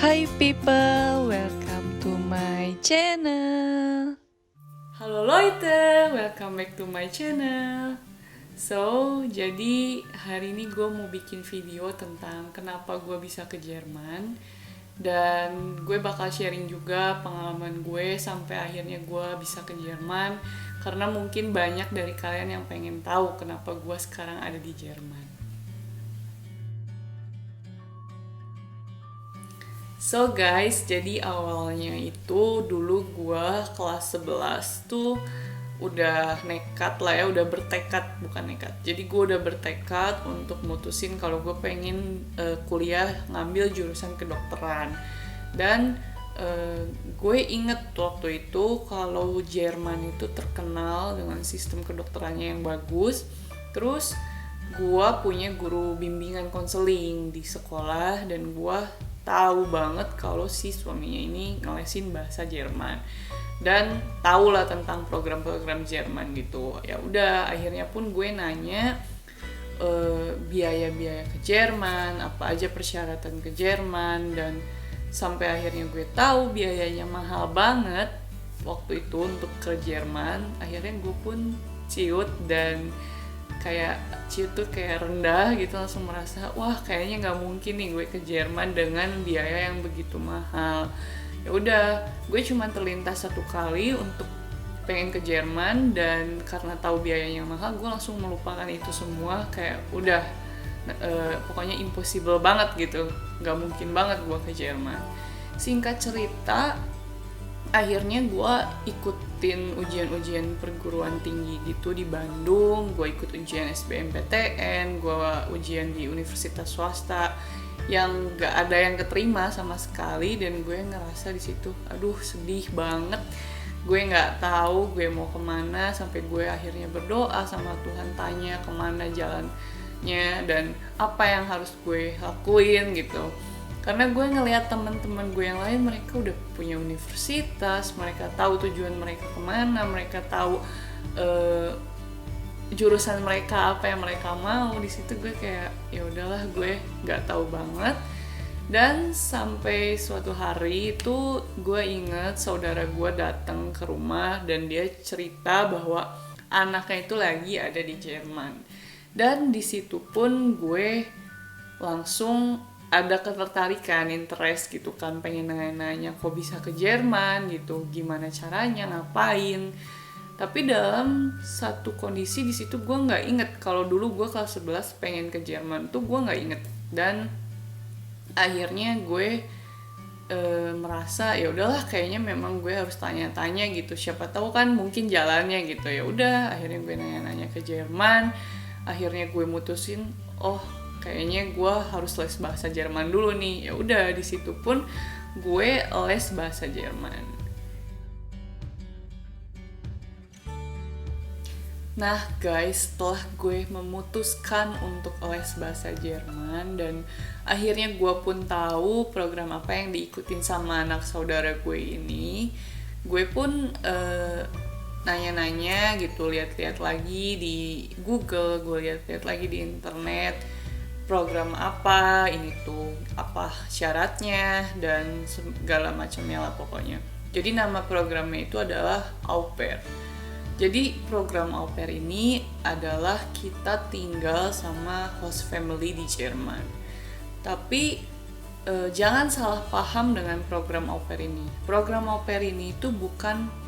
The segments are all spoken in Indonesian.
Hi people, welcome to my channel. Halo Leute, welcome back to my channel. Jadi hari ini gue mau bikin video tentang kenapa gue bisa ke Jerman. Dan gue bakal sharing juga pengalaman gue sampai akhirnya gue bisa ke Jerman. Karena mungkin banyak dari kalian yang pengen tahu kenapa gue sekarang ada di Jerman. So guys, jadi awalnya itu dulu gue kelas 11 tuh udah nekat lah ya, udah bertekad, bukan nekat. Jadi gue udah bertekad untuk mutusin kalau gue pengen kuliah ngambil jurusan kedokteran. Dan gue inget waktu itu kalau Jerman itu terkenal dengan sistem kedokterannya yang bagus. Terus gue punya guru bimbingan konseling di sekolah dan gue tahu banget kalau si suaminya ini ngelesin bahasa Jerman dan tahu lah tentang program-program Jerman gitu. Ya udah, akhirnya pun gue nanya biaya-biaya ke Jerman, apa aja persyaratan ke Jerman, dan sampai akhirnya gue tahu biayanya mahal banget waktu itu untuk ke Jerman. Akhirnya gue pun ciut, dan kayak ciut tuh kayak rendah gitu, langsung merasa wah kayaknya nggak mungkin nih gue ke Jerman dengan biaya yang begitu mahal. Ya udah, gue cuma terlintas satu kali untuk pengen ke Jerman, dan karena tahu biayanya mahal gue langsung melupakan itu semua. Kayak udah pokoknya impossible banget gitu, nggak mungkin banget gue ke Jerman. Singkat cerita, akhirnya gue ikutin ujian-ujian perguruan tinggi gitu di Bandung. Gue ikut ujian SBMPTN, gue ujian di universitas swasta yang gak ada yang keterima sama sekali, dan gue ngerasa di situ aduh sedih banget. Gue nggak tahu gue mau kemana, sampai gue akhirnya berdoa sama Tuhan, tanya kemana jalannya dan apa yang harus gue lakuin gitu. Karena gue ngelihat teman-teman gue yang lain, mereka udah punya universitas, mereka tahu tujuan mereka kemana, mereka tahu jurusan mereka apa yang mereka mau. Di situ gue kayak ya udahlah, gue nggak tahu banget. Dan sampai suatu hari itu gue inget saudara gue datang ke rumah dan dia cerita bahwa anaknya itu lagi ada di Jerman. Dan di situ pun gue langsung ada ketertarikan, interest gitu kan, pengen nanya-nanya kok bisa ke Jerman gitu, gimana caranya, ngapain. Tapi dalam satu kondisi di situ gue nggak inget kalau dulu gue kelas 11 pengen ke Jerman tuh, gue nggak inget. Dan akhirnya gue merasa ya udahlah, kayaknya memang gue harus tanya-tanya gitu, siapa tahu kan mungkin jalannya gitu. Ya udah, akhirnya gue nanya-nanya ke Jerman. Akhirnya gue mutusin, oh kayaknya gue harus les bahasa Jerman dulu nih. Ya udah, di situ pun gue les bahasa Jerman. Nah guys, setelah gue memutuskan untuk les bahasa Jerman, dan akhirnya gue pun tahu program apa yang diikutin sama anak saudara gue ini, gue pun nanya-nanya gitu, lihat-lihat lagi di Google, gue lihat-lihat lagi di internet program apa ini tuh, apa syaratnya dan segala macamnya lah pokoknya. Jadi nama programnya itu adalah Au Pair. Jadi program Au Pair ini adalah kita tinggal sama host family di Jerman. Tapi jangan salah paham dengan program Au Pair ini. Program Au Pair ini itu bukan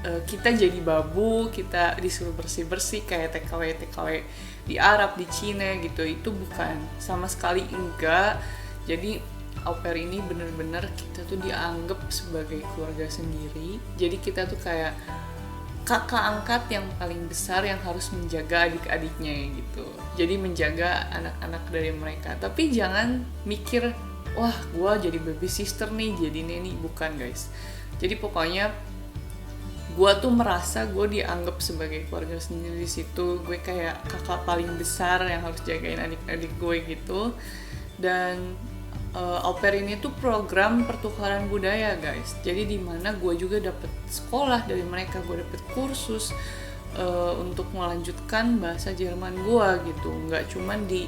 kita jadi babu, kita disuruh bersih-bersih kayak TKW di Arab, di Cina gitu. Itu bukan, sama sekali enggak. Jadi au pair ini bener-bener kita tuh dianggap sebagai keluarga sendiri. Jadi kita tuh kayak kakak angkat yang paling besar yang harus menjaga adik-adiknya gitu. Jadi menjaga anak-anak dari mereka. Tapi jangan mikir, wah gue jadi baby sister nih, jadi neni. Bukan guys. Jadi pokoknya gue tuh merasa gue dianggap sebagai keluarga sendiri di situ. Gue kayak kakak paling besar yang harus jagain adik-adik gue gitu. Dan au pair ini tuh program pertukaran budaya guys. Jadi dimana gue juga dapet sekolah dari mereka, gue dapet kursus untuk melanjutkan bahasa Jerman gue gitu. Nggak cuman di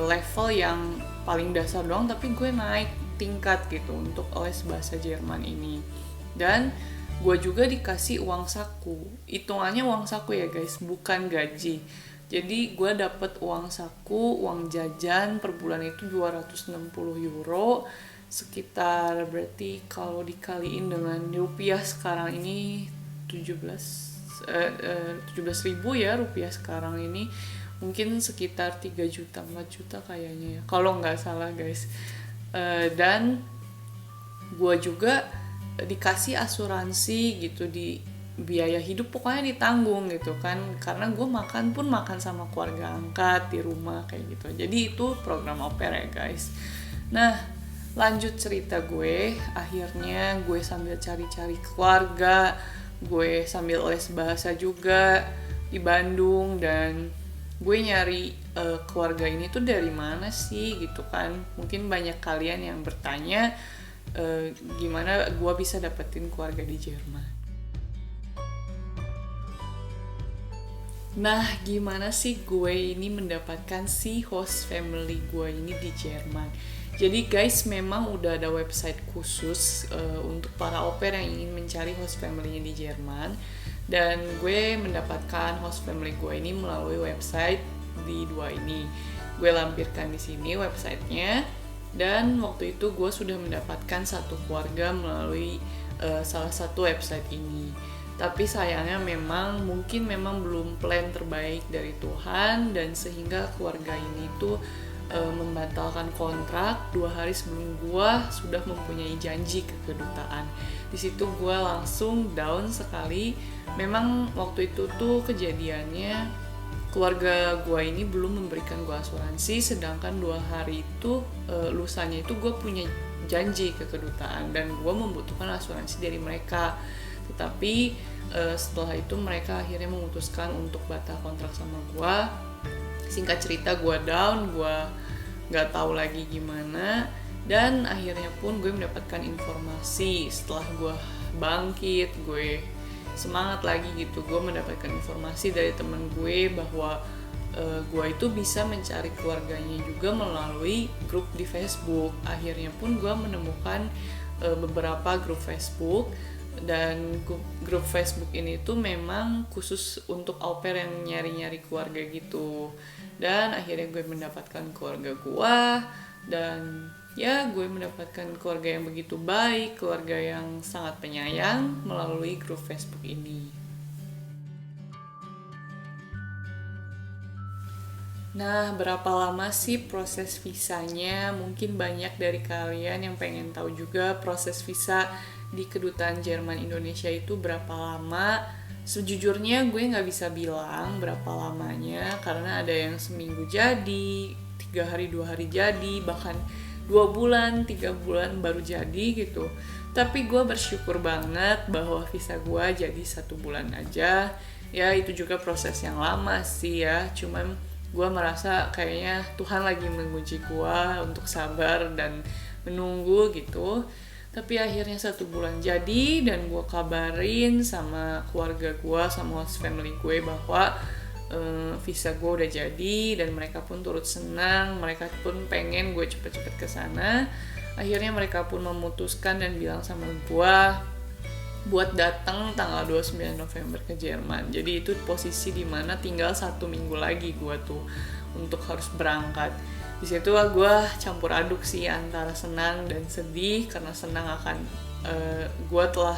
level yang paling dasar doang, tapi gue naik tingkat gitu untuk les bahasa Jerman ini. Dan gue juga dikasih uang saku, hitungannya uang saku ya guys, bukan gaji. Jadi gue dapet uang saku, uang jajan per bulan itu 260 euro, sekitar berarti kalau dikaliin dengan rupiah sekarang ini 17.000 ya rupiah sekarang ini, mungkin sekitar 3 juta 4 juta kayaknya ya kalau nggak salah guys. Dan gue juga dikasih asuransi gitu, di biaya hidup pokoknya ditanggung gitu kan, karena gue makan pun makan sama keluarga angkat di rumah kayak gitu. Jadi itu program au pair ya guys. Nah lanjut cerita gue, akhirnya gue sambil cari-cari keluarga, gue sambil les bahasa juga di Bandung, dan gue nyari keluarga ini tuh dari mana sih gitu kan. Mungkin banyak kalian yang bertanya gimana gue bisa dapetin keluarga di Jerman. Nah, gimana sih gue ini mendapatkan si host family gue ini di Jerman? Jadi guys, memang udah ada website khusus untuk para au pair yang ingin mencari host family-nya di Jerman. Dan gue mendapatkan host family gue ini melalui website di dua ini. Gue lampirkan di sini websitenya. Dan waktu itu gue sudah mendapatkan satu keluarga melalui salah satu website ini. Tapi sayangnya mungkin belum plan terbaik dari Tuhan, dan sehingga keluarga ini tuh membatalkan kontrak 2 hari sebelum gue sudah mempunyai janji ke kedutaan. Di situ gue langsung down sekali. Memang waktu itu tuh kejadiannya keluarga gue ini belum memberikan gue asuransi, sedangkan 2 hari itu lusanya itu gue punya janji ke kedutaan dan gue membutuhkan asuransi dari mereka. Tetapi setelah itu mereka akhirnya memutuskan untuk batal kontrak sama gue. Singkat cerita, gue down, gue nggak tahu lagi gimana, dan akhirnya pun gue mendapatkan informasi setelah gue bangkit, gue semangat lagi gitu. Gue mendapatkan informasi dari temen gue bahwa gue itu bisa mencari keluarganya juga melalui grup di Facebook. Akhirnya pun gue menemukan beberapa grup Facebook, dan grup Facebook ini tuh memang khusus untuk au pair yang nyari-nyari keluarga gitu. Dan akhirnya gue mendapatkan keluarga gue, dan ya gue mendapatkan keluarga yang begitu baik, keluarga yang sangat penyayang melalui grup Facebook ini. Nah, berapa lama sih proses visanya? Mungkin banyak dari kalian yang pengen tahu juga proses visa di kedutaan Jerman Indonesia itu berapa lama. Sejujurnya gue nggak bisa bilang berapa lamanya, karena ada yang seminggu jadi, 3 hari 2 hari jadi, bahkan 2 bulan 3 bulan baru jadi gitu. Tapi gue bersyukur banget bahwa visa gue jadi 1 bulan aja. Ya itu juga proses yang lama sih ya, cuman gue merasa kayaknya Tuhan lagi menguji gue untuk sabar dan menunggu gitu. Tapi akhirnya 1 bulan jadi, dan gue kabarin sama keluarga gue, sama host family gue bahwa visa gue udah jadi, dan mereka pun turut senang. Mereka pun pengen gue cepet-cepet kesana. Akhirnya mereka pun memutuskan dan bilang sama gue buat datang tanggal 29 November ke Jerman. Jadi itu posisi dimana tinggal 1 minggu lagi gue tuh untuk harus berangkat. Di situ gue campur aduk sih antara senang dan sedih, karena senang akan gue telah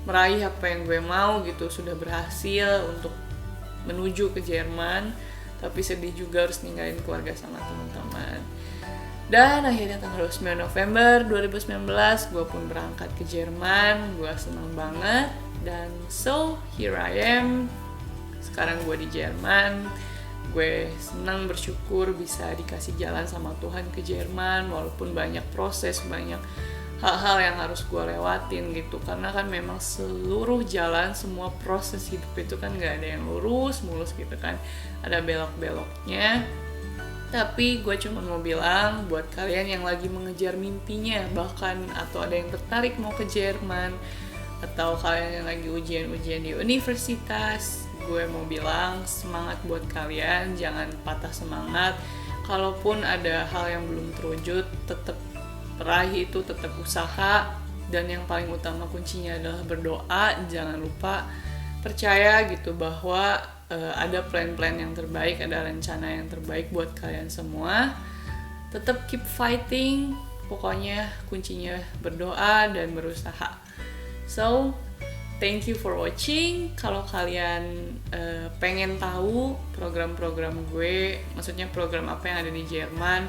meraih apa yang gue mau gitu, sudah berhasil untuk menuju ke Jerman. Tapi sedih juga harus ninggalin keluarga sama teman-teman. Dan akhirnya tanggal 29 November 2019 gue pun berangkat ke Jerman. Gue senang banget, dan so here I am. Sekarang gue di Jerman. Gue senang, bersyukur bisa dikasih jalan sama Tuhan ke Jerman, walaupun banyak proses, banyak hal-hal yang harus gue lewatin gitu. Karena kan memang seluruh jalan, semua proses hidup itu kan gak ada yang lurus, mulus gitu kan. Ada belok-beloknya. Tapi gue cuma mau bilang buat kalian yang lagi mengejar mimpinya, bahkan atau ada yang tertarik mau ke Jerman, atau kalian yang lagi ujian-ujian di universitas, gue mau bilang semangat buat kalian, jangan patah semangat. Kalaupun ada hal yang belum terwujud, tetap peraih itu tetap usaha, dan yang paling utama kuncinya adalah berdoa. Jangan lupa percaya gitu bahwa ada plan-plan yang terbaik, ada rencana yang terbaik buat kalian semua. Tetap keep fighting, pokoknya kuncinya berdoa dan berusaha. So, thank you for watching. Kalau kalian pengen tahu program-program gue, maksudnya program apa yang ada di Jerman,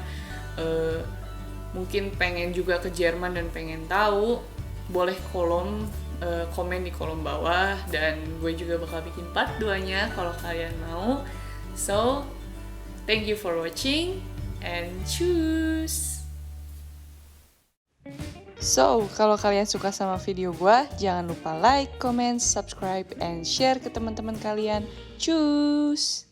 mungkin pengen juga ke Jerman dan pengen tahu, boleh komen di kolom bawah, dan gue juga bakal bikin part 2-nya kalau kalian mau. So, thank you for watching and choose. So, kalau kalian suka sama video gue, jangan lupa like, comment, subscribe, and share ke teman-teman kalian. Cus!